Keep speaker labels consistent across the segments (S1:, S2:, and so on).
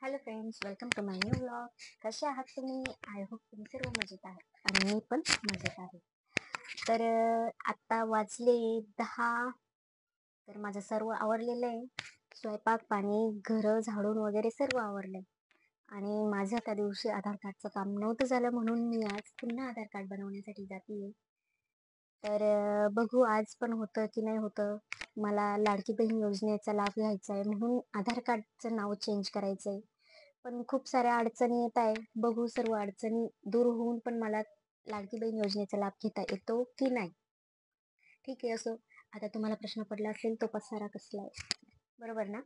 S1: Hello friends, welcome to my new vlog. कसे आहात तुम्ही? आय होप तुम्ही सर्व मजेत आहात आणि मी पण मजेत आहे. तर आत्ता वाजले 10. तर माझं सर्व आवरलेलं आहे. स्वयंपाक पाणी, घरं झाडून वगैरे सर्व आवरलंय. आणि माझं त्या दिवशी आधार कार्डचं काम नव्हतं झालं, म्हणून मी आज पुन्हा आधार कार्ड बनवण्यासाठी जाते. तर बघू आज पण होतं की नाही होतं. मला लाडकी बहीण योजनेचा लाभ घ्यायचा आहे, म्हणून आधार कार्डचं नाव चेंज करायचं आहे. पण खूप साऱ्या अडचणी येत आहे. बघू सर्व अडचणी दूर होऊन पण मला लाडकी बहीण योजनेचा लाभ घेता येतो की नाही. ठीक आहे, असो. आता तुम्हाला प्रश्न पडला असेल तो पसारा कसला आहे, बरोबर ना?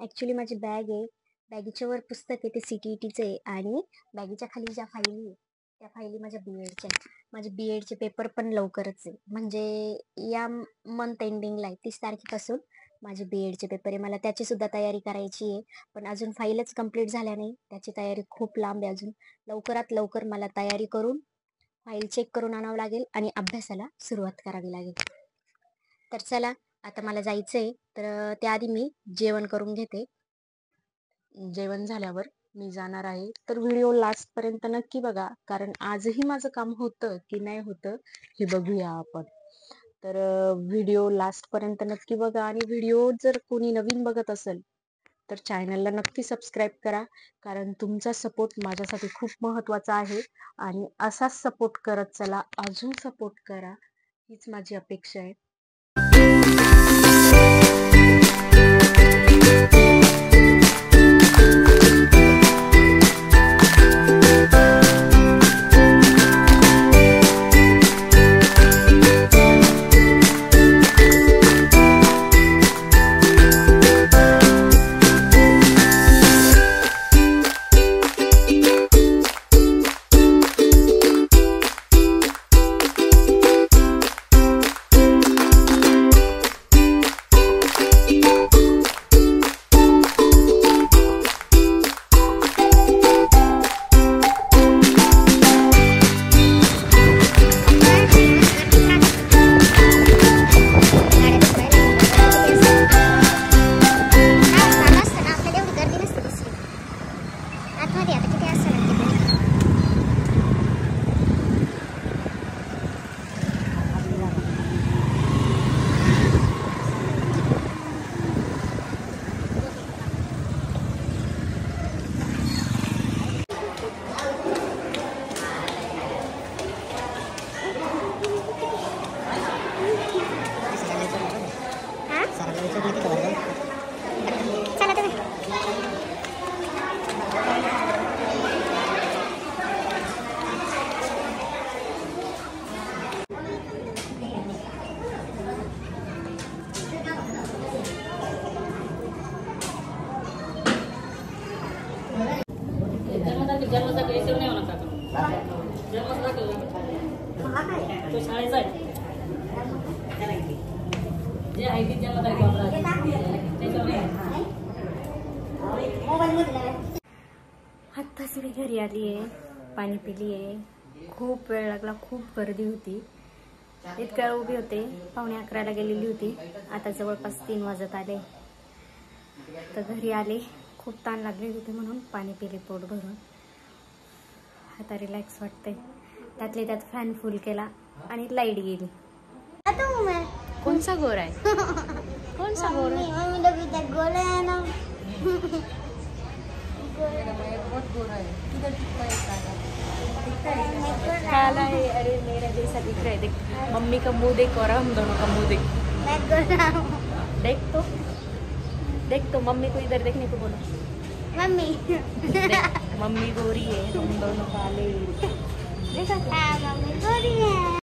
S1: ॲक्च्युली माझी बॅग आहे. बॅगीच्या वर पुस्तक आहे, ते CTETचं आहे. आणि बॅगीच्या खाली ज्या फाईली आहे त्या फाईली माझ्या BEdच्या आहेत. माझे BEdचे पेपर पण लवकरच आहे, म्हणजे या मंथ एंडिंगला आहे. 30 तारखेपासून माझे BEdचे पेपर आहे. मला त्याची सुद्धा तयारी करायची आहे, पण अजून फाईलच कंप्लीट झाल्या नाही. त्याची तयारी खूप लांब आहे अजून. लवकरात लवकर मला तयारी करून फाईल चेक करून आणावं लागेल आणि अभ्यासाला सुरुवात करावी लागेल. तर चला, आता मला जायचं आहे. तर त्याआधी मी जेवण करून घेते. जेवण झाल्यावर मी जाणार आहे. तर व्हिडिओ लास्टपर्यंत नक्की बघा, कारण आजही माझं काम होतं की नाही होतं हे बघूया आपण. तर व्हिडिओ लास्टपर्यंत नक्की बघा. आणि व्हिडिओ जर कोणी नवीन बघत असेल तर चॅनलला नक्की सबस्क्राईब करा, कारण तुमचा सपोर्ट माझ्यासाठी खूप महत्त्वाचा आहे. आणि असाच सपोर्ट करत चला, अजून सपोर्ट करा, हीच माझी अपेक्षा आहे.
S2: तो शाळेचा आहे जे आहे ते जन्म
S1: आत्ताच मी घरी आली आहे, पाणी पिली आहे. खूप वेळ लागला, खूप गर्दी होती. इतक्या वेळ उभी होते, 11:45ला गेलेली होती. आता जवळपास 3 वाजत आले. तर घरी आले, खूप ताण लागले होते म्हणून पाणी पिले पोट भरून. आता रिलॅक्स वाटते. त्यातले त्यात फॅन फुल केला आणि लाईट गेली. कोणचा गोर आहे? कोणचा गोर आहे? अरे मेरा जैसा दिख रहा है, देख मम्मी का मुंह देख और हम दोनों का मुंह देख. देख तो मम्मी को इधर देखने को बोलो. मम्मी मम्मी गोरी है, हम दोनों काले. देखा मम्मी गोरी है.